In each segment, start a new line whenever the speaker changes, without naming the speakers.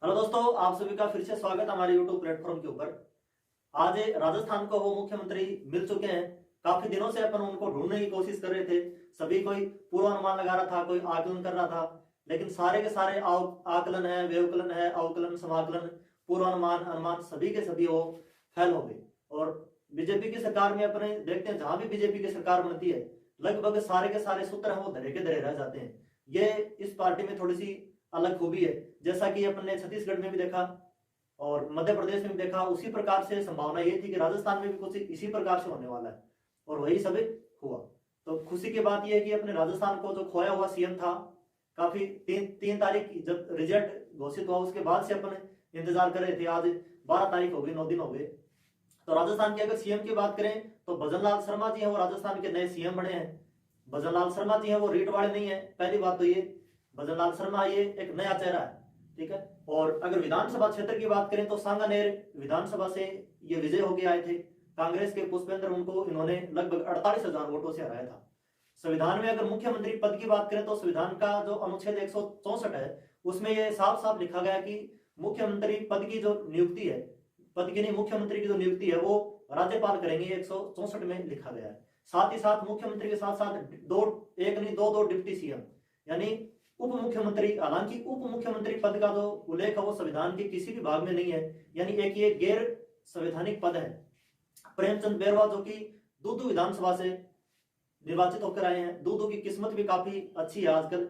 Hello दोस्तों, आप सभी का फिर से स्वागत है हमारे यूट्यूब प्लेटफॉर्म के ऊपर। आज राजस्थान को वो मुख्यमंत्री मिल चुके हैं। काफी दिनों से अपन उनको ढूंढने की कोशिश कर रहे थे। सभी कोई पूर्वानुमान लगा रहा था, कोई आकलन कर रहा था, लेकिन सारे के सारे आकलन है, व्यवकलन है, अवकलन, समाकलन, पूर्वानुमान, अनुमान सभी के सभी वो फेल हो गए। और बीजेपी की सरकार में अपने देखते हैं, जहां भी बीजेपी की सरकार बनती है लगभग सारे के सारे सूत्र हैं वो धरे के धरे रह जाते हैं। ये इस पार्टी में थोड़ी सी अलग खूबी है। जैसा कि अपन ने छत्तीसगढ़ में भी देखा और मध्य प्रदेश में भी देखा, उसी प्रकार से संभावना ये थी कि राजस्थान में भी कुछ इसी प्रकार से होने वाला है, और वही सब हुआ। तो खुशी की बात यह है कि अपने राजस्थान को जो खोया हुआ सीएम था, काफी 3 तारीख जब रिजल्ट घोषित हुआ उसके बाद से अपन इंतजार कर रहे थे। आज 12 तारीख हो गई, 9 दिन हो गए। तो राजस्थान की अगर सीएम की बात करें तो भजनलाल शर्मा जी हैं, वो राजस्थान के नए सीएम बने हैं। भजनलाल शर्मा जी हैं, वो रीट वाले नहीं है। पहली बात तो ये, भजनलाल शर्मा ये एक नया चेहरा है, ठीक है। और अगर विधानसभा क्षेत्र की बात करें तो सांगानेर विधानसभा से ये विजय होके आए थे। कांग्रेस के पुष्पेंद्र उनको इन्होंने लगभग 48,000 वोटों से हराया था। संविधान में अगर मुख्यमंत्री पद की बात करें तो संविधान का जो अनुच्छेद 164 है उसमें यह साफ साफ लिखा गया कि मुख्यमंत्री पद की जो नियुक्ति है, पद की नहीं, मुख्यमंत्री की जो नियुक्ति है वो राज्यपाल करेंगे, 164 में लिखा गया है। साथ ही साथ मुख्यमंत्री के साथ साथ एक नहीं दो डिप्टी सीएम यानी उप मुख्यमंत्री, हालांकि उप मुख्यमंत्री पद का जो उल्लेख है वो संविधान के किसी भी भाग में नहीं है, यानी एक ये गैर संवैधानिक पद है। प्रेमचंद बैरवा जो कि दूदू विधानसभा से निर्वाचित होकर आए हैं, दूदू की किस्मत भी काफी अच्छी है आजकल।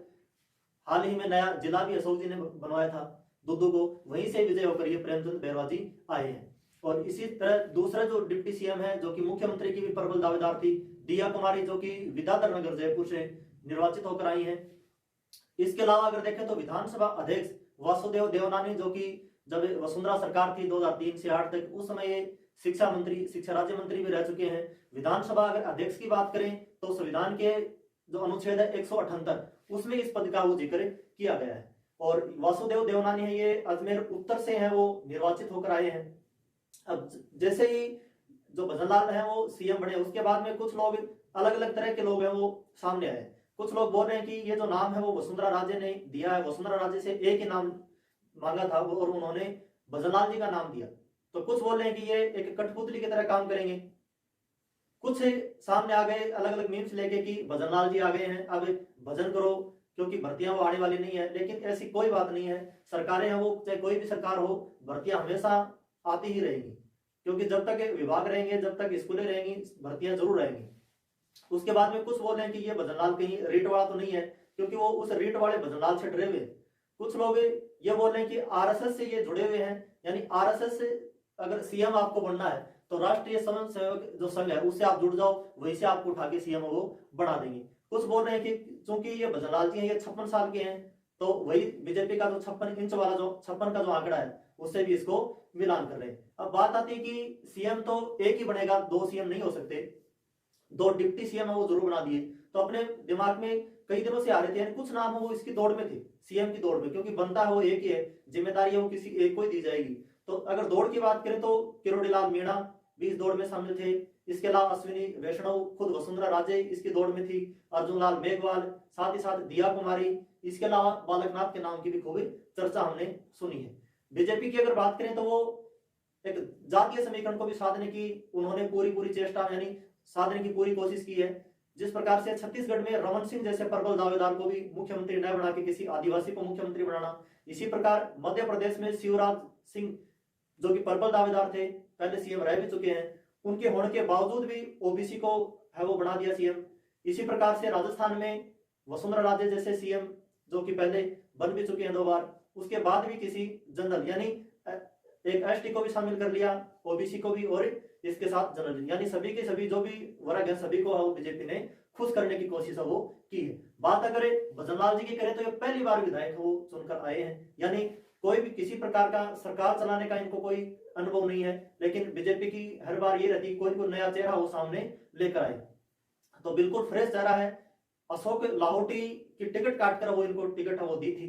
हाल ही में नया जिला भी अशोक जी ने बनवाया था दूदू को, वहीं से विजय होकर ये प्रेमचंद बैरवा जी आए हैं। और इसी तरह दूसरा जो डिप्टी सीएम है जो कि मुख्यमंत्री की भी प्रबल दावेदार थी, दिया कुमारी, जो कि विद्याधर नगर जयपुर से निर्वाचित होकर आई हैं। इसके अलावा अगर देखें तो विधानसभा अध्यक्ष वासुदेव देवनानी, जो कि जब वसुंधरा सरकार थी 2003 से 8 तक, उस समय ये शिक्षा मंत्री, शिक्षा राज्य मंत्री भी रह चुके हैं। विधानसभा अगर अध्यक्ष की बात करें तो संविधान के जो अनुच्छेद है 178 उसमें इस पद का वो जिक्र किया गया है। और वासुदेव देवनानी है, ये अजमेर उत्तर से हैं, वो निर्वाचित होकर आए हैं। अब जैसे ही जो भजनलाल है वो सीएम बने, उसके बाद में कुछ लोग, अलग अलग तरह के लोग हैं, वो सामने आए। कुछ लोग बोल रहे हैं कि ये जो नाम है वो वसुंधरा राजे ने दिया है, वसुंधरा राजे से एक ही नाम मांगा था वो, और उन्होंने भजनलाल जी का नाम दिया। तो कुछ बोल रहे हैं कि ये एक कठपुतली की तरह काम करेंगे। कुछ सामने आ गए अलग अलग मीम्स लेके कि भजनलाल जी आ गए हैं, अब भजन करो क्योंकि भर्तियां वो आने वाली नहीं है। लेकिन ऐसी कोई बात नहीं है। सरकारें हैं वो, चाहे कोई भी सरकार हो, भर्तियां हमेशा आती ही रहेंगी, क्योंकि जब तक विभाग रहेंगे, जब तक स्कूलें रहेंगी, भर्तियां जरूर रहेंगी। उसके बाद में कुछ बोल रहे हैं कि ये भजनलाल कहीं रीट वाला तो नहीं है, क्योंकि वो उस रीट वाले भजनलाल से डरे हुए। कुछ लोग ये बोल रहे हैं कि आरएसएस से ये जुड़े हुए हैं, यानी आरएसएस से अगर सीएम आपको बनना है तो राष्ट्रीय स्वयं सेवक जो संघ है उससे आप जुड़ जाओ, वहीं से आपको उठा के सीएम वो बना देंगे। कुछ बोल रहे हैं कि चूंकि ये भजनलाल जी हैं, ये 56 साल के हैं, तो वही बीजेपी का जो 56 इंच वाला, जो 56 का जो आंकड़ा है, उससे भी इसको मिलान कर रहे हैं। अब बात आती है कि सीएम तो एक ही बनेगा, 2 सीएम नहीं हो सकते, 2 डिप्टी सीएम है वो जरूर बना दिए। तो अपने दिमाग में कई दिनों से आ रहे थे, यानी कुछ नाम है वो इसकी दौड़ में थे, सीएम की दौड़ में, क्योंकि बनता है वो एक ही है, जिम्मेदारी है वो किसी एक को ही दी जाएगी। तो अगर दौड़ की बात करें तो किरोड़ीलाल मीणा भी इस दौड़ में शामिल थे। इसके अलावा अश्विनी वैष्णव, खुद वसुंधरा राजे इसकी दौड़ में थी, अर्जुन लाल मेघवाल, साथ ही साथ दिया कुमारी, इसके अलावा बालकनाथ के नाम की भी खूब चर्चा हमने सुनी है। बीजेपी की अगर बात करें तो वो एक जातीय समीकरण को भी साधने की उन्होंने पूरी चेष्टा, यानी साधने की पूरी कोशिश की है। जिस प्रकार से छत्तीसगढ़ में रमन सिंह जैसे प्रबल दावेदार को भी मुख्यमंत्री न बना के किसी आदिवासी को मुख्यमंत्री बनाना, इसी प्रकार मध्य प्रदेश में शिवराज सिंह जो कि प्रबल दावेदार थे, पहले सीएम रह भी चुके हैं, उनके होने के बावजूद भी ओबीसी को है वो बना दिया सीएम। इसी प्रकार से राजस्थान में वसुंधरा राजे जैसे सीएम जो कि पहले बन भी चुके हैं 2 बार, उसके बाद भी किसी जनरल, यानी एक एसटी को भी शामिल कर लिया, ओबीसी को भी, और इसके साथ जनरल, यानी सभी के सभी जो भी वर्ग है सभी को बीजेपी ने खुश करने की कोशिश है वो की है। बात अगर भजनलाल जी की करें तो ये पहली बार विधायक वो चुनकर आए हैं, यानी कोई भी किसी प्रकार का सरकार चलाने का इनको कोई अनुभव नहीं है, लेकिन बीजेपी की हर बार ये रहती कोई कोई नया चेहरा वो सामने लेकर आए। तो बिल्कुल फ्रेश चेहरा है। अशोक लाहौटी की टिकट काटकर वो इनको टिकट वो दी थी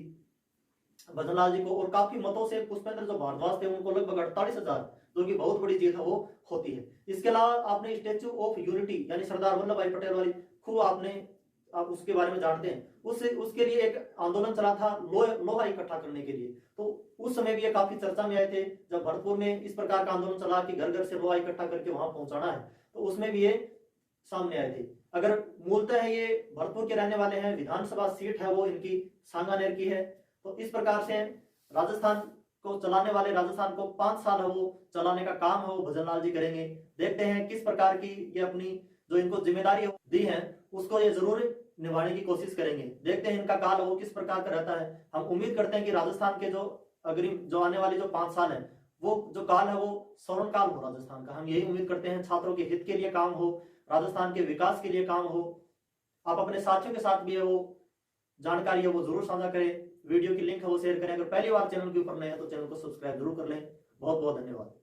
भजनलाल जी को, और काफी मतों से पुष्पेंद्र जो भारद्वाज थे उनको लगभग 48,000, जो कि बहुत बड़ी जीत है वो होती है। इसके अलावा आपने स्टेच्यू ऑफ यूनिटी यानी सरदार वल्लभ भाई पटेल वाली खूब आप उसके बारे में जानते हैं। उसके लिए एक आंदोलन चला था लोहा इकट्ठा करने के लिए। तो उस समय भी ये काफी चर्चा में आए थे जब भरतपुर में इस प्रकार का आंदोलन चला कि घर घर से लोहा इकट्ठा करके वहां पहुंचाना है, तो उसमें भी ये सामने आए थे। अगर मूलतः ये भरतपुर के रहने वाले हैं, विधानसभा सीट है वो इनकी सांगानेर की है, तो इस प्रकार से राजस्थान को चलाने वाले, राजस्थान को 5 साल है वो चलाने का काम है वो भजन लाल जी करेंगे। देखते हैं किस प्रकार की ये अपनी जो इनको जिम्मेदारी दी है उसको ये जरूर निभाने की कोशिश करेंगे। देखते हैं इनका काल वो किस प्रकार का रहता है। हम उम्मीद करते हैं कि राजस्थान के जो अग्रिम जो आने वाले जो 5 साल है वो जो काल है वो स्वर्ण काल हो राजस्थान का। हम यही उम्मीद करते हैं, छात्रों के हित के लिए काम हो, राजस्थान के विकास के लिए काम हो। आप अपने साथियों के साथ भी है वो जानकारी है वो जरूर साझा करें, वीडियो की लिंक है वो शेयर करें। अगर पहली बार चैनल के ऊपर नए हैं तो चैनल को सब्सक्राइब जरूर कर लें। बहुत बहुत धन्यवाद।